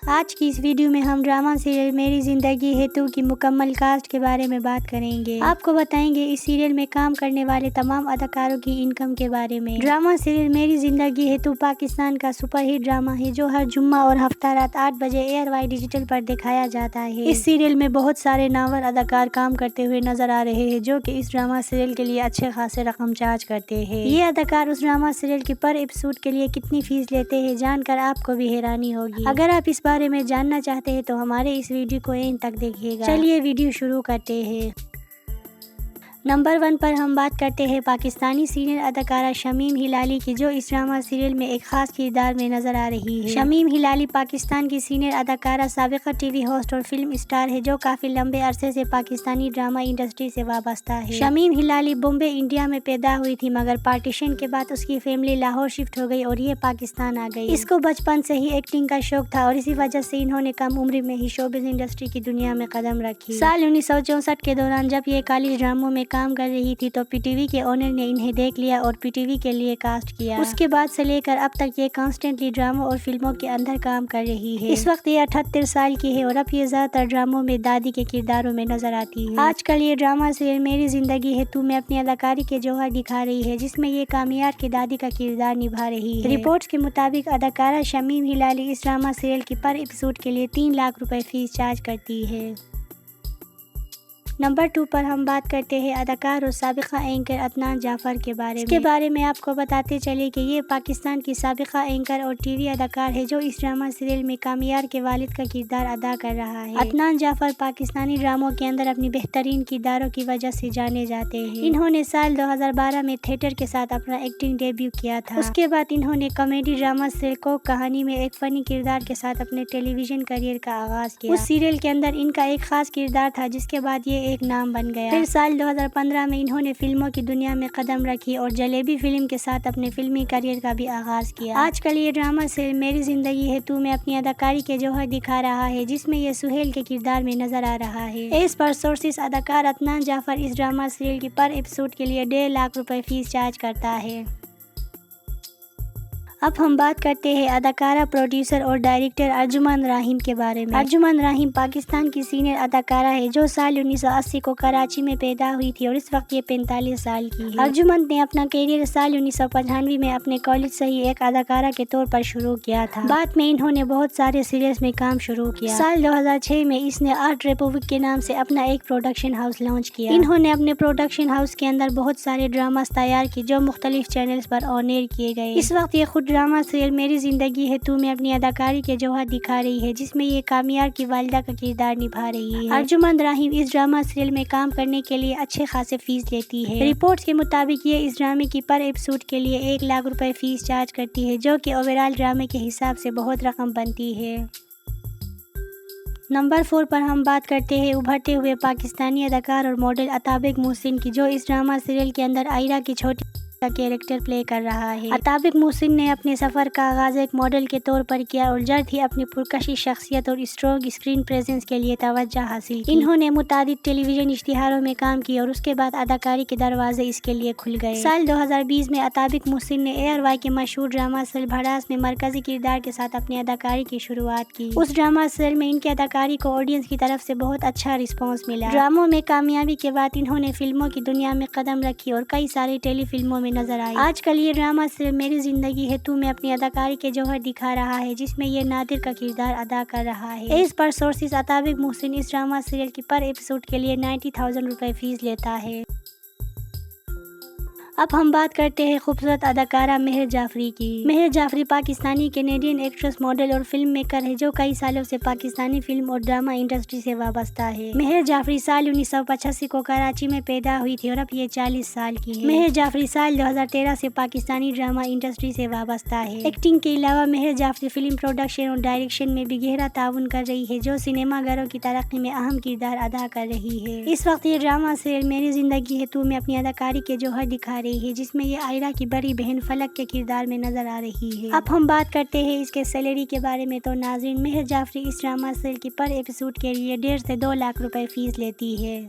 آج کی اس ویڈیو میں ہم ڈرامہ سیریل میری زندگی ہے تو کی مکمل کاسٹ کے بارے میں بات کریں گے۔ آپ کو بتائیں گے اس سیریل میں کام کرنے والے تمام اداکاروں کی انکم کے بارے میں۔ ڈرامہ سیریل میری زندگی ہے تو پاکستان کا سپر ہٹ ڈرامہ ہے جو ہر جمعہ اور ہفتہ رات 8 بجے ایئر وائی ڈیجیٹل پر دکھایا جاتا ہے۔ اس سیریل میں بہت سارے نامور اداکار کام کرتے ہوئے نظر آ رہے ہیں جو کہ اس ڈرامہ سیریل کے لیے اچھے خاصے رقم چارج کرتے ہیں۔ یہ اداکار اس ڈرامہ سیریل کی پر ایپیسوڈ کے لیے کتنی فیس لیتے ہیں جان کر آپ کو بھی حیرانی ہوگی۔ اگر آپ اس بارے میں جاننا چاہتے ہیں تو ہمارے اس ویڈیو کو اینڈ تک دیکھیے گا۔ چلیے ویڈیو شروع کرتے ہیں۔ نمبر 1 پر ہم بات کرتے ہیں پاکستانی سینئر اداکارہ شمیم ہلالی کی جو اس ڈرامہ سیریل میں ایک خاص کردار میں نظر آ رہی ہے۔ شمیم ہلالی پاکستان کی سینئر اداکارہ، سابقہ ٹی وی ہوسٹ اور فلم اسٹار ہے جو کافی لمبے عرصے سے پاکستانی ڈرامہ انڈسٹری سے وابستہ ہے۔ شمیم ہلالی بمبئی انڈیا میں پیدا ہوئی تھی مگر پارٹیشن کے بعد اس کی فیملی لاہور شفٹ ہو گئی اور یہ پاکستان آ گئی۔ اس کو بچپن سے ہی ایکٹنگ کا شوق تھا اور اسی وجہ سے انہوں نے کم عمر میں ہی شوبز انڈسٹری کی دنیا میں قدم رکھی۔ سال 1964 کے دوران جب یہ کالج ڈراموں میں کام کر رہی تھی تو پی ٹی وی کے اونر نے انہیں دیکھ لیا اور پی ٹی وی کے لیے کاسٹ کیا۔ اس کے بعد سے لے کر اب تک یہ کانسٹنٹلی ڈراموں اور فلموں کے اندر کام کر رہی ہے۔ اس وقت یہ 78 سال کی ہے اور اب یہ زیادہ تر ڈراموں میں دادی کے کرداروں میں نظر آتی ہے۔ آج کل یہ ڈرامہ سیریل میری زندگی ہے تو میں اپنی اداکاری کے جوہر دکھا رہی ہے جس میں یہ کامیار کی دادی کا کردار نبھا رہی ہے۔ رپورٹس کے مطابق اداکارہ شمیم ہلالی اس ڈرامہ سیریل کی پر ایپیسوڈ کے لیے 3 لاکھ روپے فیس چارج کرتی ہے۔ نمبر 2 پر ہم بات کرتے ہیں اداکار اور سابقہ اینکر عدنان جعفر کے بارے میں۔ اس کے بارے میں آپ کو بتاتے چلے کہ یہ پاکستان کی سابقہ اینکر اور ٹی وی اداکار ہے جو اس ڈرامہ سیریل میں کامیار کے والد کا کردار ادا کر رہا ہے۔ عدنان جعفر پاکستانی ڈراموں کے اندر اپنی بہترین کرداروں کی وجہ سے جانے جاتے ہیں۔ انہوں نے سال 2012 میں تھیٹر کے ساتھ اپنا ایکٹنگ ڈیبیو کیا تھا۔ اس کے بعد انہوں نے کامیڈی ڈرامہ سیریل کوک کہانی میں ایک فنی کردار کے ساتھ اپنے ٹیلی ویژن کیریئر کا آغاز کیا۔ اس سیریل کے اندر ان کا ایک خاص کردار تھا جس کے بعد یہ ایک نام بن گیا۔ پھر سال 2015 میں انہوں نے فلموں کی دنیا میں قدم رکھی اور جلیبی فلم کے ساتھ اپنے فلمی کیریئر کا بھی آغاز کیا۔ آج کل یہ ڈرامہ سیریل میری زندگی ہے تو میں اپنی اداکاری کے جوہر دکھا رہا ہے جس میں یہ سہیل کے کردار میں نظر آ رہا ہے۔ ایز پر سورسز اداکار عدنان جعفر اس ڈرامہ سیریل کی پر ایپیسوڈ کے لیے 1.5 لاکھ روپے فیس چارج کرتا ہے۔ اب ہم بات کرتے ہیں اداکارہ، پروڈیوسر اور ڈائریکٹر ارجمند راہیم کے بارے میں۔ ارجمند راہیم پاکستان کی سینئر اداکارہ ہے جو سال 1980 کو کراچی میں پیدا ہوئی تھی اور اس وقت یہ 45 سال کی ہے۔ ارجمند نے اپنا کیریئر سال 1995 میں اپنے کالج سے ہی ایک اداکارہ کے طور پر شروع کیا تھا۔ بعد میں انہوں نے بہت سارے سیریلز میں کام شروع کیا۔ سال 2006 میں اس نے آرٹ ریپبلک کے نام سے اپنا ایک پروڈکشن ہاؤس لانچ کیا۔ انہوں نے اپنے پروڈکشن ہاؤس کے اندر بہت سارے ڈراماز تیار کیے جو مختلف چینلز پر آن ایئر کیے گئے۔ اس وقت یہ خود ڈرامہ سیریل میری زندگی ہے تو میں اپنی اداکاری کے جوہر دکھا رہی ہے جس میں یہ کامیار کی والدہ کا کردار نبھا رہی ہے۔ ارجمند راہیم اس ڈرامہ سیریل میں کام کرنے کے لیے اچھے خاصے فیس لیتی ہے۔ رپورٹس کے مطابق یہ اس ڈرامے کی پر ایپیسوڈ کے لیے 1 لاکھ روپے فیس چارج کرتی ہے جو کہ اوورآل ڈرامے کے حساب سے بہت رقم بنتی ہے۔ نمبر 4 پر ہم بات کرتے ہیں ابھرتے ہوئے پاکستانی اداکار اور ماڈل عطابق محسن کی جو اس ڈرامہ سیریل کے اندر آئرہ کی چھوٹی کا کیریکٹر پلے کر رہا ہے۔ عطابق محسن نے اپنے سفر کا آغاز ایک ماڈل کے طور پر کیا اور جلد ہی اپنی پرکشش شخصیت اور اسٹرانگ اسکرین پریزنس کے لیے توجہ حاصل کی۔ انہوں نے متعدد ٹیلی ویژن اشتہاروں میں کام کیا اور اس کے بعد اداکاری کے دروازے اس کے لیے کھل گئے۔ سال 2020 میں عطابق محسن نے ایئر وائی کے مشہور ڈرامہ سیریل بھڑاس میں مرکزی کردار کے ساتھ اپنی اداکاری کی شروعات کی۔ اس ڈرامہ سیریل میں ان کی اداکاری کو آڈینس کی طرف سے بہت اچھا رسپانس ملا۔ ڈراموں میں کامیابی کے بعد انہوں نے فلموں کی دنیا میں قدم رکھی اور کئی سارے ٹیلی فلموں میں نظر آئی۔ آج کل یہ ڈرامہ سیریل میری زندگی ہے تو میں اپنی اداکاری کے جوہر دکھا رہا ہے جس میں یہ نادر کا کردار ادا کر رہا ہے۔ ایز پر سورسز عطابق محسن اس ڈرامہ سیریل کی پر ایپیسوڈ کے لیے 90,000 روپے فیس لیتا ہے۔ اب ہم بات کرتے ہیں خوبصورت اداکارہ مہر جعفری کی۔ Meher Jafri Pakistani Canadian actress, model اور فلم میکر ہے جو کئی سالوں سے پاکستانی فلم اور ڈرامہ انڈسٹری سے وابستہ ہے۔ مہر جعفری سال 1985 کو کراچی میں پیدا ہوئی تھی اور اب یہ 40 سال کی ہے۔ مہر جعفری سال 2013 سے پاکستانی ڈرامہ انڈسٹری سے وابستہ ہے۔ ایکٹنگ کے علاوہ مہر جعفری فلم پروڈکشن اور ڈائریکشن میں بھی گہرا تعاون کر رہی ہے جو سینما گھروں کی ترقی میں اہم کردار ادا کر رہی ہے۔ اس وقت یہ ڈرامہ سیریل میری زندگی ہے تو میں اپنی اداکاری کے جوہر دکھا رہی ہے جس میں یہ آئرہ کی بڑی بہن فلک کے کردار میں نظر آ رہی ہے۔ اب ہم بات کرتے ہیں اس کے سیلری کے بارے میں تو ناظرین، مہر جعفری اس ڈرامہ سیریل کی پر ایپیسوڈ کے لیے 1.5 سے 2 لاکھ روپے فیس لیتی ہے۔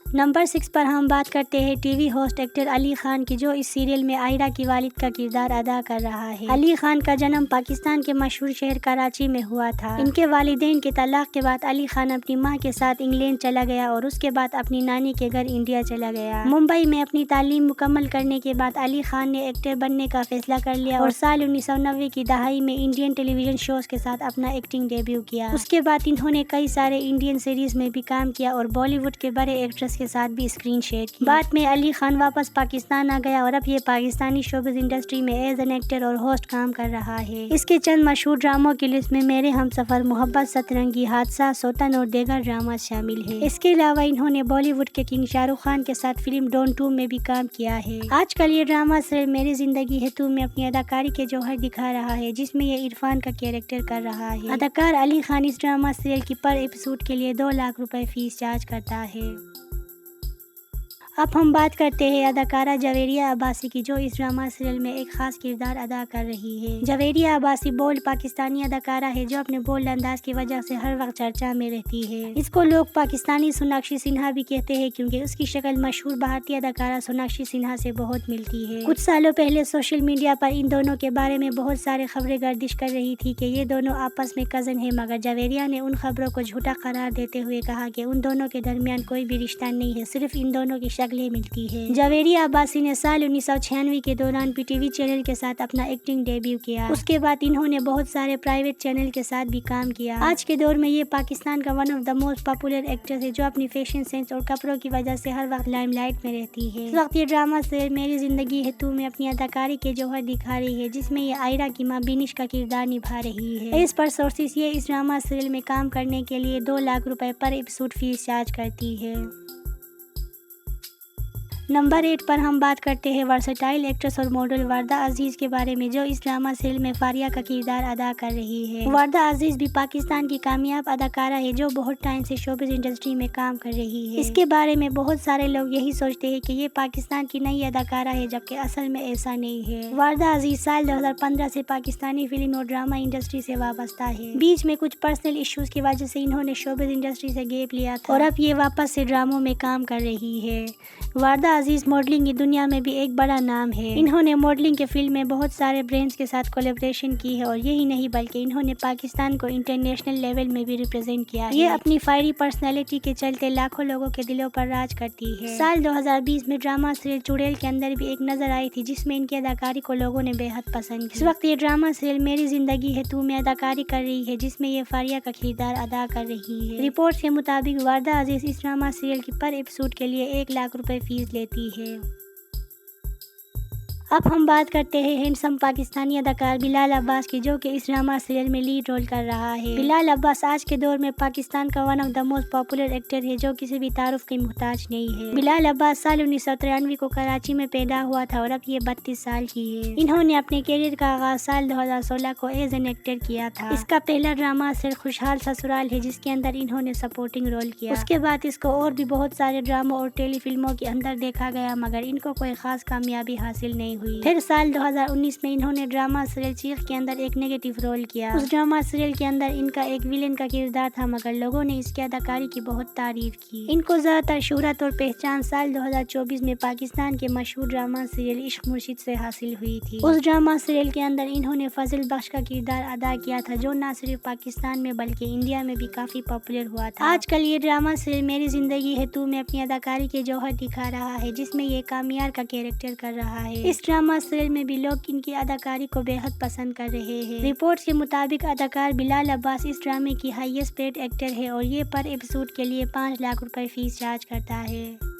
नंबर 6 पर हम बात करते हैं TV host actor Ali Khan की, जो इस सीरियल में आयरा की वालिद का किरदार अदा कर रहा है। अली खान का जन्म पाकिस्तान के मशहूर शहर कराची में हुआ था। इनके वालिदैन के तलाक के बाद अली खान अपनी मां के साथ इंग्लैंड चला गया और उसके बाद अपनी नानी के घर इंडिया चला गया। मुंबई में अपनी तालीम मुकम्मल करने के बाद अली खान ने एक्टर बनने का फैसला कर लिया और साल 1990 की दहाई में इंडियन टेलीविजन शोज के साथ अपना एक्टिंग डेब्यू किया। उसके बाद इन्होंने कई सारे इंडियन सीरीज में भी काम किया और बॉलीवुड के बड़े एक्ट्रेस के साथ भी स्क्रीन शेयर की। बाद में अली खान वापस पाकिस्तान आ गया और अब ये पाकिस्तानी शोबिज़ इंडस्ट्री में एज एन एक्टर और होस्ट काम कर रहा है। इसके चंद मशहूर ड्रामों की लिस्ट में मेरे हमसफर, मोहब्बत, सतरंगी, हादसा, सौतन और दीगर ड्रामा शामिल है। इसके अलावा इन्होंने बॉलीवुड के किंग शाहरुख खान के साथ फिल्म डॉन 2 में भी काम किया है। आजकल ये ड्रामा सीरियल मेरी जिंदगी है तू में अपनी अदाकारी के जौहर दिखा रहा है, जिसमें ये इरफान का कैरेक्टर कर रहा है। अदाकार अली खान इस ड्रामा सीरियल की पर एपिसोड के लिए 2 लाख रुपए फीस चार्ज करता है। अब हम बात करते हैं अदाकारा जवेरिया अब्बासी की, जो इस ड्रामा सीरियल में एक खास किरदार अदा कर रही है। जवेरिया अब्बासी बोल्ड पाकिस्तानी अदाकारा है, जो अपने बोल्ड अंदाज की वजह से हर वक्त चर्चा में रहती है। इसको लोग पाकिस्तानी सोनाक्षी सिन्हा भी कहते हैं, क्योंकि उसकी शक्ल मशहूर भारतीय अदाकारा सोनाक्षी सिन्हा से बहुत मिलती है। कुछ सालों पहले सोशल मीडिया पर इन दोनों के बारे में बहुत सारे खबरें गर्दिश कर रही थी कि ये दोनों आपस में कजन है, मगर जवेरिया ने उन खबरों को झूठा करार देते हुए कहा कि उन दोनों के दरमियान कोई भी रिश्ता नहीं है, सिर्फ इन दोनों की शक्लें मिलती है। जवेरिया अब्बासी ने साल 1996 के दौरान पीटीवी चैनल के साथ अपना एक्टिंग डेब्यू किया। उसके बाद इन्होंने बहुत सारे प्राइवेट चैनल के साथ भी काम किया। आज के दौर में ये पाकिस्तान का one of the most popular actress है, जो अपनी फैशन सेंस और कपड़ों की वजह से हर वक्त लाइमलाइट में रहती है। इस वक्त ये ड्रामा सीरियल मेरी जिंदगी है तू में अपनी अदाकारी के जौहर दिखा रही है, जिसमें ये आयरा की मां बिनिश का किरदार निभा रही है। इस पर सोर्सेस ये इस ड्रामा सीरियल में काम करने के लिए 2 लाख रुपए पर एपिसोड फीस चार्ज करती है। नंबर 8 पर हम बात करते हैं वर्सेटाइल एक्ट्रेस और मॉडल वर्दा अजीज के बारे में, जो इस ड्रामा सीरियल में फारिया का किरदार अदा कर रही है। वर्दा अजीज भी पाकिस्तान की कामयाब अदाकारा है, जो बहुत टाइम से शोबिज़ इंडस्ट्री में काम कर रही है। इसके बारे में बहुत सारे लोग यही सोचते हैं कि ये पाकिस्तान की नई अदाकारा है, जबकि असल में ऐसा नहीं है। वर्दा अजीज साल 2015 से पाकिस्तानी फिल्म और ड्रामा इंडस्ट्री से वाबस्ता है। बीच में कुछ पर्सनल इश्यूज की वजह से इन्होंने शोबिज़ इंडस्ट्री से गैप लिया था और अब ये वापस से ड्रामों में काम कर रही है। वर्दा अजीज मॉडलिंग की दुनिया में भी एक बड़ा नाम है। इन्होंने मॉडलिंग के फील्ड में बहुत सारे ब्रांड्स के साथ कोलैबोरेशन की है और यही नहीं बल्कि इन्होंने पाकिस्तान को इंटरनेशनल लेवल में भी रिप्रेजेंट किया है। ये अपनी फायरी पर्सनैलिटी के चलते लाखों लोगों के दिलों पर राज करती है। साल 2020 में ड्रामा सीरियल चुड़ैल के अंदर भी एक नजर आई थी, जिसमें इनकी अदाकारी को लोगों ने बेहद पसंद किया। इस वक्त ये ड्रामा सीरियल मेरी जिंदगी है तू में अदाकारी कर रही है, जिसमें ये फारिया का किरदार अदा कर रही है। रिपोर्ट के मुताबिक वर्दा अजीज इस ड्रामा सीरियल की पर एपिसोड के लिए 1 लाख रुपए फीस लेती है। अब हम बात करते हैं हैंडसम पाकिस्तानी अदाकार बिलाल अब्बास की, जो कि इस ड्रामा सीरियल में लीड रोल कर रहा है। बिलाल अब्बास आज के दौर में पाकिस्तान का one of the most popular actor है, जो किसी भी तारुफ के मुहताज नहीं है। बिलाल अब्बास साल 1993 को कराची में पैदा हुआ था और अब ये 32 साल की है। इन्होंने अपने कैरियर का आगाज साल 2016 को एज एन एक्टर किया था। इसका पहला ड्रामा सीरियल खुशहाल ससुराल है, जिसके अंदर इन्होंने सपोर्टिंग रोल किया। उसके बाद इसको और भी बहुत सारे ड्रामों और टेली फिल्मों के अंदर देखा गया, मगर इनको कोई खास कामयाबी हासिल नहीं हुई। फिर साल 2019 में इन्होंने ड्रामा सीरियल चीख के अंदर एक नेगेटिव रोल किया। उस ड्रामा सीरियल के अंदर इनका एक विलेन का किरदार था, मगर लोगों ने इसकी अदाकारी की बहुत तारीफ की। इनको ज्यादातर शोहरत और पहचान साल 2024 में पाकिस्तान के मशहूर ड्रामा सीरियल इश्क मुर्शिद से हासिल हुई थी। उस ड्रामा सीरियल के अंदर इन्होंने फजल बख्श का किरदार अदा किया था, जो न सिर्फ पाकिस्तान में बल्कि इंडिया में भी काफी पॉपुलर हुआ था। आजकल ये ड्रामा सीरियल मेरी जिंदगी है तू में अपनी अदाकारी के जौहर दिखा रहा है, जिसमें ये कामियार का कैरेक्टर कर रहा है। इस ड्रामा सीरियल में भी लोग इनकी अदाकारी को बेहद पसंद कर रहे हैं। रिपोर्ट्स के मुताबिक अदाकार बिलाल अब्बास इस ड्रामे की हाईएस्ट पेड एक्टर है और ये पर एपिसोड के लिए 5 लाख रुपए फीस चार्ज करता है।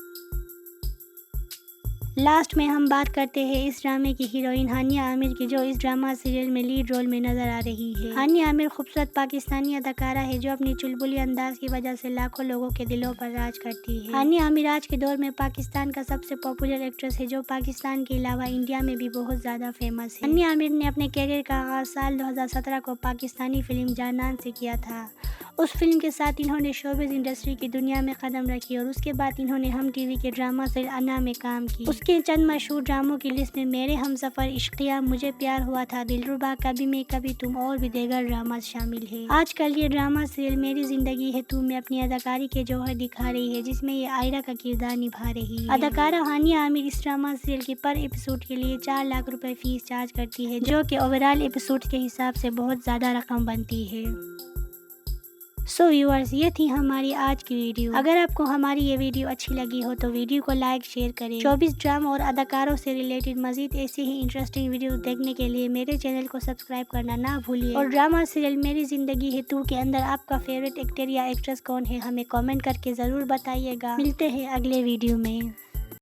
लास्ट में हम बात करते हैं इस ड्रामे की हीरोइन हानिया आमिर की, जो इस ड्रामा सीरियल में लीड रोल में नजर आ रही है। हानिया आमिर खूबसूरत पाकिस्तानी अदाकारा है, जो अपनी चुलबुली अंदाज की वजह से लाखों लोगों के दिलों पर राज करती है। हानिया आमिर आज के दौर में पाकिस्तान का सबसे पॉपुलर एक्ट्रेस है, जो पाकिस्तान के अलावा इंडिया में भी बहुत ज्यादा फेमस है। हानिया आमिर ने अपने कैरियर का आगाज साल 2017 को पाकिस्तानी फिल्म जानान से किया था उस फिल्म के साथ इन्होंने शोबिज़ इंडस्ट्री की दुनिया में कदम रखी और उसके बाद इन्होंने हम टीवी के ड्रामा सीरियल अन्ना में काम की। उसके चंद मशहूर ड्रामों की लिस्ट में मेरे हमसफर, इश्किया, मुझे प्यार हुआ था, दिलरुबा, कभी मैं कभी तुम और भी दीगर ड्रामा शामिल है। आजकल ये ड्रामा सीरियल मेरी जिंदगी है तू में अपनी अदाकारी के जौहर दिखा रही है, जिसमें ये आयरा का किरदार निभा रही है। अदाकारा हानिया आमिर इस ड्रामा सीरियल की पर एपिसोड के लिए 4 लाख रुपए फीस चार्ज करती है, जो कि ओवरऑल एपिसोड के हिसाब से बहुत ज्यादा रकम बनती है। सो व्यूअर्स, ये थी हमारी आज की वीडियो। अगर आपको हमारी ये वीडियो अच्छी लगी हो तो वीडियो को लाइक शेयर करें। शोबिज़ ड्रामा और अदाकारों से रिलेटेड मजीद ऐसे ही इंटरेस्टिंग वीडियो देखने के लिए मेरे चैनल को सब्सक्राइब करना ना भूलिए। और ड्रामा सीरियल मेरी जिंदगी है तू के अंदर आपका फेवरेट एक्टर या एक्ट्रेस कौन है, हमें कमेंट करके जरूर बताइएगा। मिलते हैं अगले वीडियो में।